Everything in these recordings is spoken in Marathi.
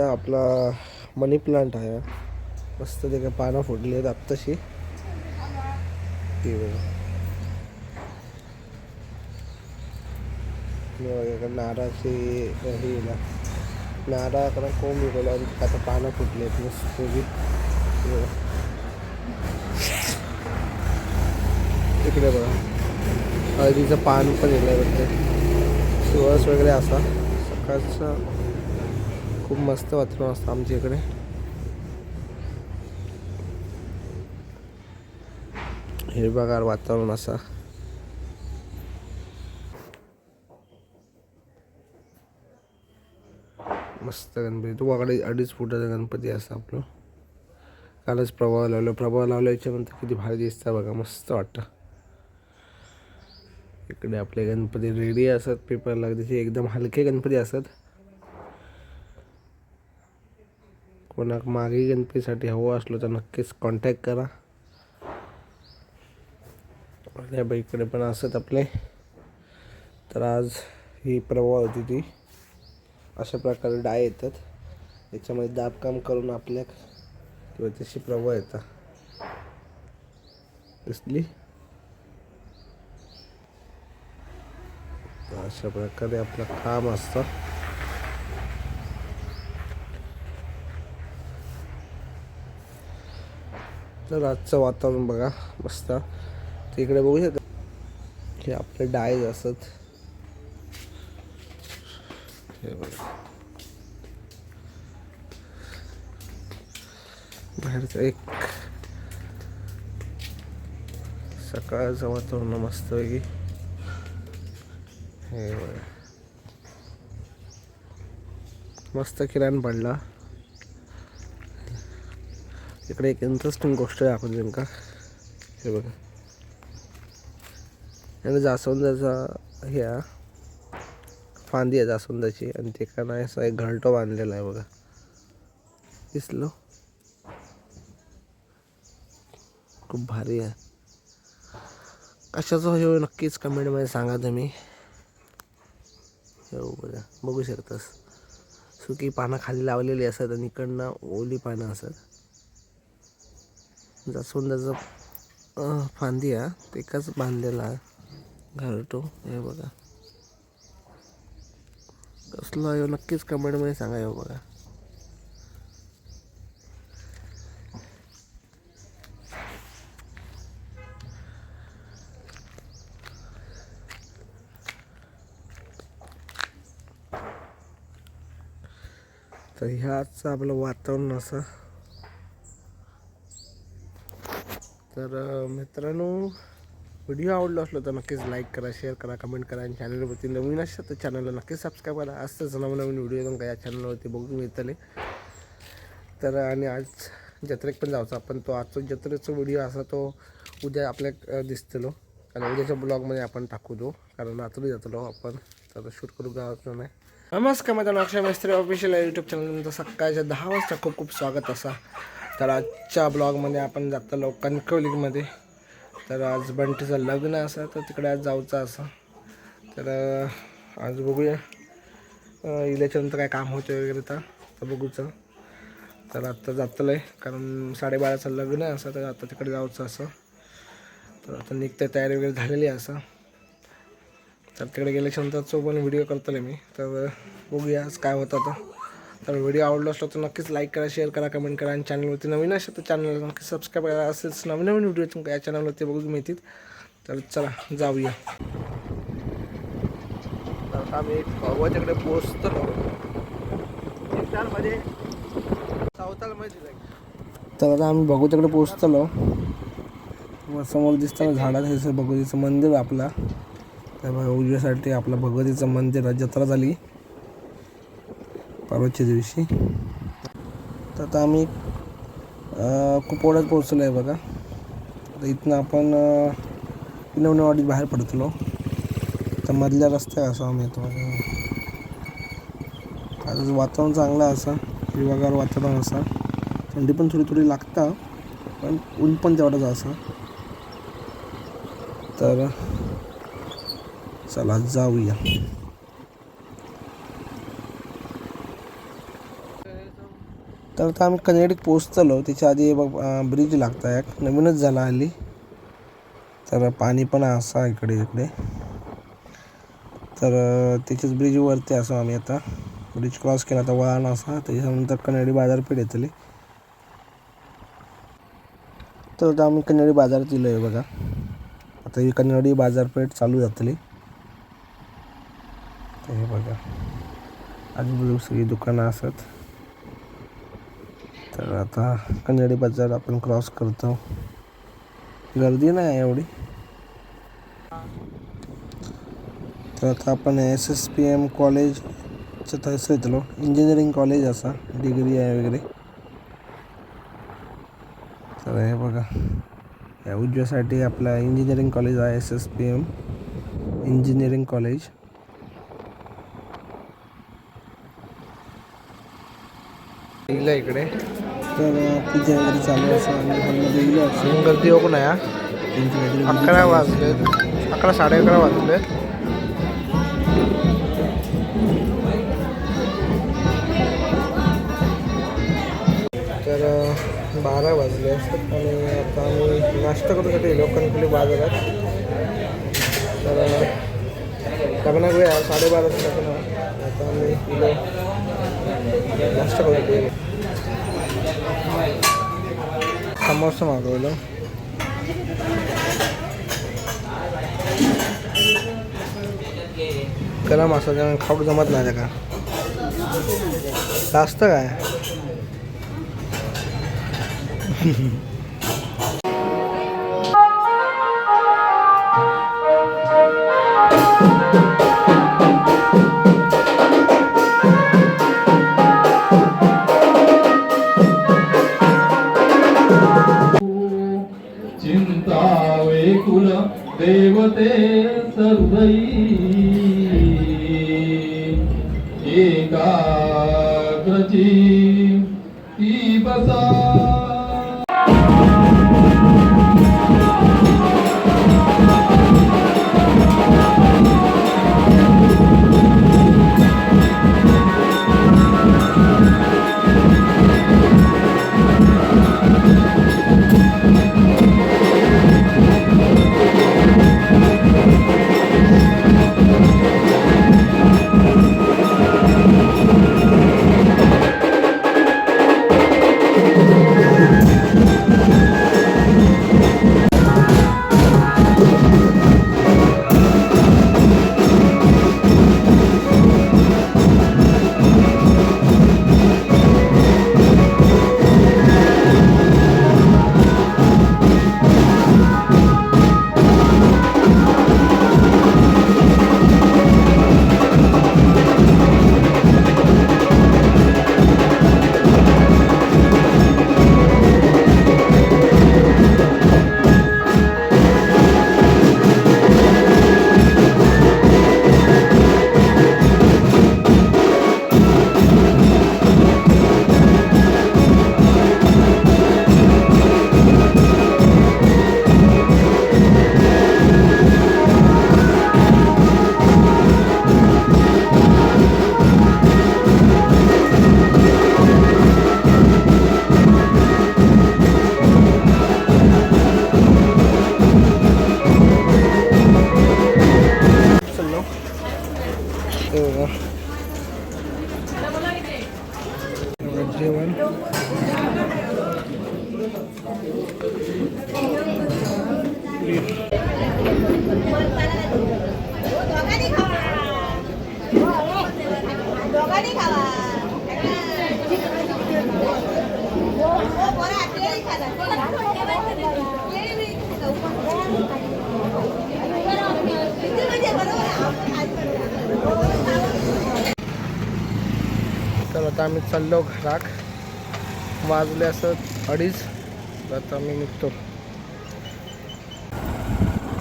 आपला मनी प्लांट आहे मस्त ते काय पानं फुटली आहेत आत्ताशी नारळाची हे ना नारळाकडे कोंब विकवला आणि आता पानं फुटली आहेत मस्त इकडे बघा हळदीचं पान पण येण्याबद्दल सुवास वगैरे असा सकाळचं खूप मस्त वातावरण असतं आमच्या इकडे. हिरवागार वातावरण असा मस्त गणपती तो वाकडे 2.5 फुटाचा गणपती असा आपलं. कालच प्रभाव लावला याच्यानंतर किती भारी दिसतं बघा मस्त वाटतं. इकडे आपले गणपती रेडी असतात पेपर लागते एकदम हलके गणपती असतात. कोणाक मागे गणपतीसाठी हवं असलं तर नक्कीच कॉन्टॅक्ट करा. त्या बाईकडे पण असत आपले. तर आज ही प्रभाव होती ती अशा प्रकारे डाय येतात याच्यामध्ये दाबकाम करून आपल्या किंवा तशी प्रभाव येतात दिसली. अशा प्रकारे आपलं काम असतं. तर आजचं वातावरण बघा मस्त. तिकडे बघू शकता हे आपले डायज असत. हे बघा बाहेरचं एक सकाळचं वातावरण मस्त पैकी. हे बघा मस्त किराण पडला. इकडे एक इंटरेस्टिंग गोष्ट आहे आपण नेमका हे बघा आणि जास्वंदाचा ह्या फांदी आहे जास्वंदाची आणि ते का नाही असा एक घरटो बांधलेला आहे बघा दिसलो. खूप भारी आहे. कशाचं हे नक्कीच कमेंटमध्ये सांगा तुम्ही. हो बघा बघू शकतास सुकी पानं खाली लावलेली असतात आणि इकडनं ओली पानं असतात. जास्वंदाचं फांदी आहे ते एकाच बांधलेला घरटो हे बघा कसलं आहे नक्कीच कमेंटमध्ये सांगा. हे बघा तर ह्याचं आपलं वातावरण असं. तर मित्रांनो व्हिडिओ आवडला असलो तर नक्कीच लाईक करा शेअर करा कमेंट करा आणि चॅनलवरती नवीन असेल तर चॅनलला नक्कीच सबस्क्राईब करा. असंच नवीन व्हिडिओ येऊन काय या चॅनलवरती बघून मिळतले. तर आणि आज जत्रेक पण जायचं आपण तो आजचा जत्रेचा व्हिडिओ असा तो उद्या आपल्या दिसतलो कारण उद्याच्या ब्लॉगमध्ये आपण टाकू दो कारण रात्री जातलो आपण तर शूट करू गावात नाही. नमस्कार माझा अक्षय मिस्त्री ऑफिशियल यूट्यूब चॅनल सकाळच्या 10 वाजता खूप खूप स्वागत असा. तर आजच्या ब्लॉगमध्ये आपण जातलो कणकवलीमध्ये. तर आज बंटीचं लग्न असं तर तिकडे आज जाऊचं असं. तर आज बघूया इल्याच्यानंतर काय काम होते वगैरे तर बघूचं. तर आत्ता जातलं आहे कारण 12:30चं लग्न आहे असं तर आता तिकडे जाऊचं असं. तर आता निघते तयारी वगैरे झालेली आहे असं. तर तिकडे गेल्याच्यानंतरचं पण व्हिडिओ करतो मी. तर बघूया आज काय होतं आता. तर व्हिडिओ आवडला असला तर नक्कीच लाईक करा शेअर करा कमेंट करा आणि चॅनलवरती नवीन असेल तर चॅनलला नक्की सबस्क्राईब करा. असेच नवीन व्हिडिओ तुमच्या या चॅनलवरती बघू मिळतील. तर चला जाऊया. तर आम्ही एक भगवाच्याकडे पोचतो मध्ये सावतालमध्ये. तर आता आम्ही भगवतीकडे पोचतलो. समोर दिसतं झाडात हे भगवतीचं मंदिर आपला. तर उजव्यासाठी आपला भगवतीचं मंदिर जत्रा झाली परवाच्या दिवशी. तर आता आम्ही कुपवाड्यात पोहोचलो आहे बघा. तर इथनं आपण पिनवणेवाडीत बाहेर पडतलो. तर मधल्या रस्त्यावर असं आम्ही येतो. आज वातावरण चांगलं असं हिरवागार वातावरण असं. थंडी पण थोडी थोडी लागतं पण ऊन पण तेवढंच असं. तर चला जाऊया. तर आता आम्ही कन्हेडीत पोचतलो. त्याच्या आधी बघ ब्रिज लागता एक नवीनच झाला हल्ली. तर पाणी पण असा इकडे तर त्याच्याच ब्रिजवरती असो आम्ही आता. ब्रिज क्रॉस केला तर वळण असा. त्याच्यानंतर कन्हेडी बाजारपेठ येतली. तर आता आम्ही कन्हेडी बाजारात येलो आहे बघा. आता ही कन्हेडी बाजारपेठ चालू जातली. हे बघा आजूबाजू सगळी दुकानं असतात. तर आता कन्हेडी बाजार आपण क्रॉस करतो. गर्दी नाही एवढी. तर आता आपण SSPM कॉलेजच्या थंयसर येतलो. इंजिनिअरिंग कॉलेज असा डिग्री आहे वगैरे. तर हे बघा या उजव्यासाठी आपला इंजिनिअरिंग कॉलेज आहे SSPM इंजिनिअरिंग कॉलेज. इकडे तर पूजा वगैरे चालू असं आणि हॉलमध्ये गेलो असं गर्दी होऊ नये. 11 वाजले 11 11:30 वाजले. तर 12 वाजले असतात आणि आता आम्ही नाश्ता करूसाठी गेलो कणकवली बाजारात. तर लग्नाक वेळ 12:30 लग्न. आता आम्ही गेलो नाश्ता करूसाठी. समोसा मागवलं. गरम असं त्यामुळे खाऊक जमत नाही का जास्त काय. चिंता वेकुल देवते सर्वई एकाग्रची ती बसा. जेवण तर आता आम्ही चाललो घराक. वाजले असं 2:30. आता आम्ही निघतो.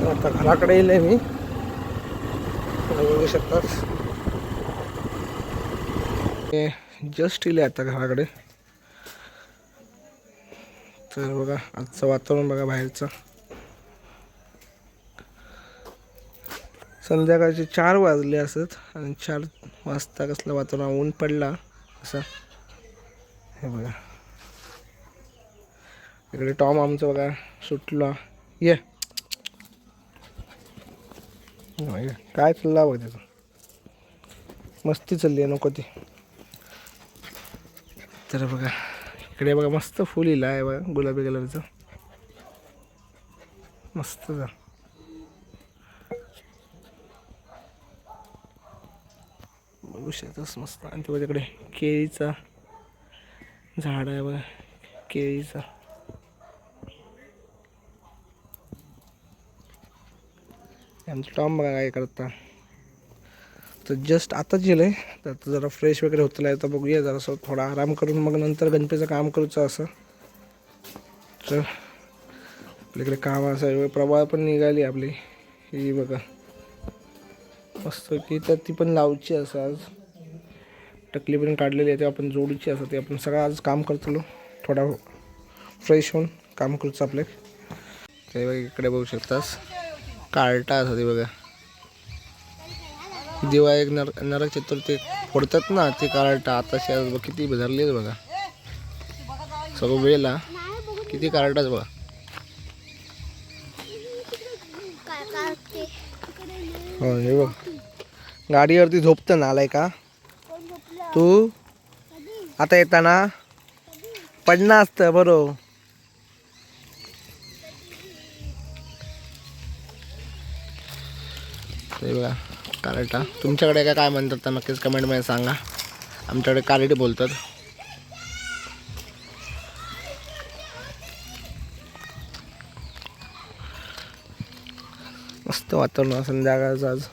तर आता घराकडे येईल मी. बघू शकतात जस्ट येईल आता घराकडे. तर बघा आजचं वातावरण बघा बाहेरचं. संध्याकाळचे 4 वाजले असत आणि 4 वाजता कसलं वातावरण ऊन पडला असं हे बघा. इकडे टॉम आमचं बघा सुटला. ये काय चालला बघ त्याचं, मस्ती चालली आहे नको ती. तर बघा इकडे बघा मस्त फुल इला आहे बघा गुलाबी कलरचं मस्त. बघू शकतोस मस्त. आणि ते तिकडे केळीचा झाड आहे बघा केळीचा. आमचं टॉम बघा काय करता. तर जस्ट आताच गेलं तर आता जरा फ्रेश वगैरे होतं आहे. तर बघूया जरासं थोडा आराम करून मग नंतर गणपतीचं काम करूचं असं. तर आपल्याकडे काम असं प्रभाळ पण निघाली आपली ही बघा मस्त की. तर ती पण लावची असं आज टकली पण काढलेली आहे ते आपण जोडूची असं. ते आपण सगळं आज काम करतो थोडा फ्रेश होऊन काम करूचं आपले. ते बघा इकडे बघू शकतास कार्टा असं ते बघा दिवा एक नरक चतुर्थी फोडतात ना ते कार्टा. आताशी आज बघ किती भरली बघा सगळं वेळेला किती कार्टाच बघा. हो हे बघ गाडीवरती झोपतं ना आलाय का तू. आता येताना पडणं असतं बरोबर. ते बघा कार्टा. तुमच्याकडे काय म्हणतात तर नक्कीच कमेंटमध्ये सांगा. आमच्याकडे कार्टी बोलतात. मस्त वातावरण संध्याकाळचं आज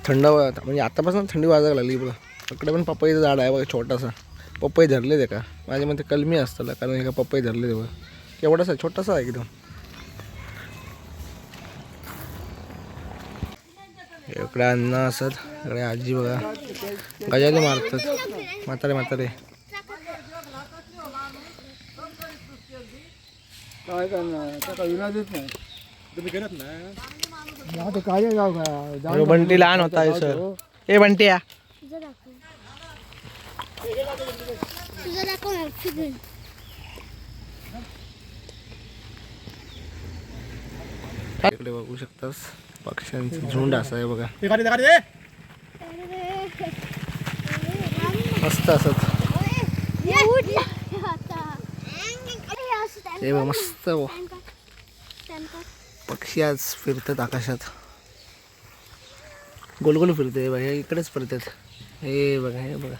थंड म्हणजे आतापासून थंडी वाजायला लागली बघा. इकडे पण पपईचं झाड आहे बघा छोटासा. पपई धरले ते का माझ्या मध्ये कलमी असतं कारण हे का पपई धरले ते बघा केवढासा छोटासा आहे एकदम. इकडे अन्न असत इकडे आजी बघा गजाली मारतात म्हातारे म्हातारे. काय करणार बंटी लहान होता आहे सर. ए बंटी या इकडे बघू शकतास पक्ष्यांचं झुंड असं आहे बघा मस्त असत. हे बघ मस्त पक्षी आज फिरतात आकाशात गोल गोल फिरते बघा. हे इकडेच फिरतात हे बघा हे बघा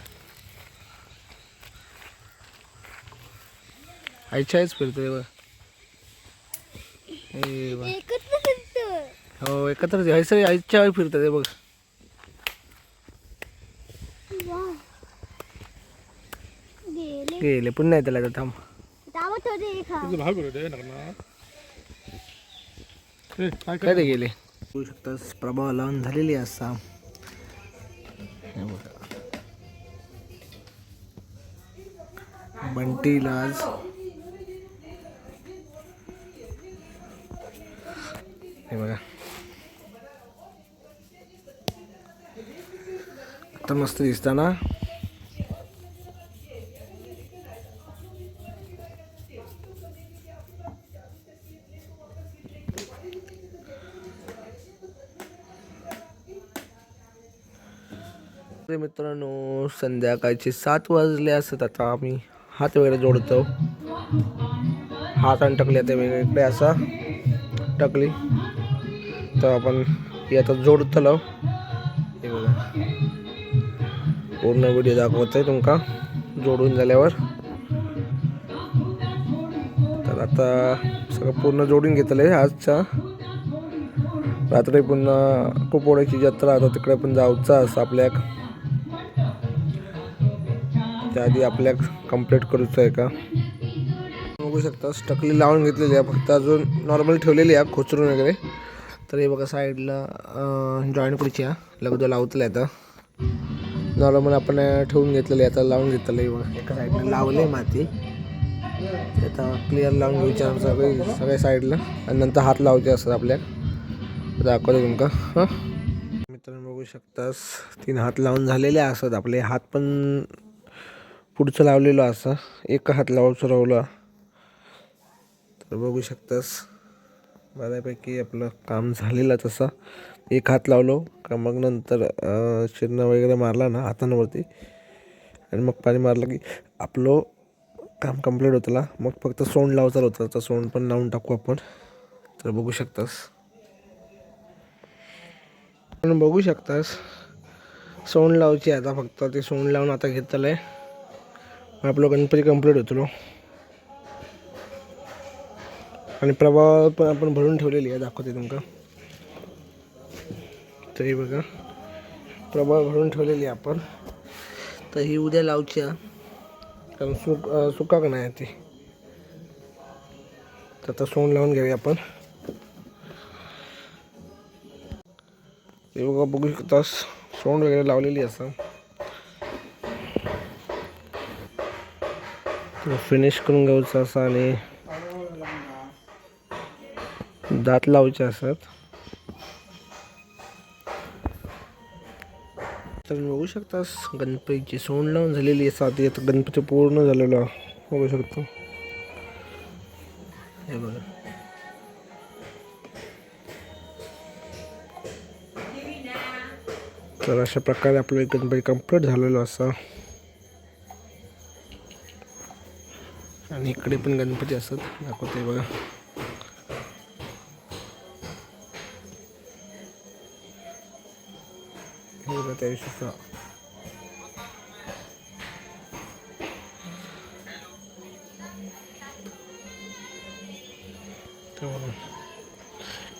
आईच्या आईच फिरते बघा हे बघा. हो एकत्र हयसरी आईच्या आई फिरतात हे बघ. गेले पुन्हा येते लागत थांब काय ते गेले. बघू शकतास प्रभाव लावून झालेली असा बंटीला आज हे बघा आता मस्त दिसता ना. मित्रांनो संध्याकाळचे 7 वाजले असत. आता आम्ही हात वगैरे जोडतो. हात आणि टकली आता वेगळे इकडे असा टकली तर आपण हे आता जोडतलो. हे बघा पूर्ण व्हिडिओ दाखवतोय तुमका जोडून झाल्यावर. तर आता सगळं पूर्ण जोडून घेतलंय. आजच्या रात्री पुन्हा कुपोड्याची जत्रा आता तिकडे पण जाऊचं असं आपल्याक. त्याआधी आपल्याक कंप्लीट करूचं आहे का बघू शकता. टकली लावून घेतलेली आहे फक्त अजून नॉर्मल ठेवलेली आहे खोचरून वगैरे. तर हे बघा साईडला जॉईंट करूची आहे लगद लावतलं आता नॉर्मल आपण ठेवून घेतलेली आता लावून घेतलं आहे बघा. एका साईडला लावले माती आता क्लिअर लावून घ्यायची सगळ्या साईडला आणि नंतर हात लावायचे असतात आपल्या. दाखवतो तुमका हां मित्रांनो बघू शकतास 3 हात लावून झालेले असतात आपले. हात पण पुढचं लावलेलं असं एक हात लावून राहिला तर बघू शकतास बऱ्यापैकी आपलं काम झालेलं तसं. एक हात लावलो का मग नंतर चिरणं वगैरे मारला ना हातांवरती आणि मग पाणी मारलं की आपलं काम कंप्लीट होतं. मग फक्त सोंड लावचा होतं, तर सोंड पण लावून टाकू आपण. तर बघू शकतास सोंड लावची आता फक्त ते सोंड लावून आता घेतलं आहे. आपलं गणपती कंप्लीट होतो आणि प्रभाव पण आपण भरून ठेवलेली आहे, दाखवते तुमका. तरी बघा प्रभाव भरून ठेवलेली आहे आपण. तर ही उद्या लावची आहे कारण सुका का नाही ती. तर आता सोंड लावून घेऊया आपण. हे बघा बघू शकतास सोंड वगैरे लावलेली असं. फिनिश करून घ्यायचं असं आणि दात लावायचे असतात. तर बघू शकतास गणपतीची सोंड लावून झालेली आहे. साधी आता गणपती पूर्ण झालेला बघू शकतो. हे बघा तर अशा प्रकारे आपलं गणपती कंप्लीट झालेलो असा. आणि इकडे पण गणपती असतात, दाखवते बघा. हे बघा त्या दिवशीचा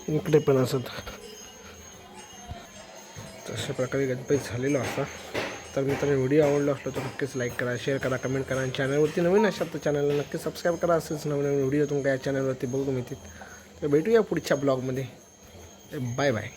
इकडे पण असत. अशा प्रकारे गणपती झालेला असा. तर मित्रांनो व्हिडिओ आवडला असलो तर नक्कीच लाईक करा, शेअर करा, कमेंट करा आणि चॅनलवरती नवीन असाल तर चॅनलला नक्की सबस्क्राईब करा. असेच नवीन व्हिडिओ तुमच्या या चॅनलवरती बघू मिळतील. तर भेटूया पुढच्या ब्लॉगमध्ये. Bye bye.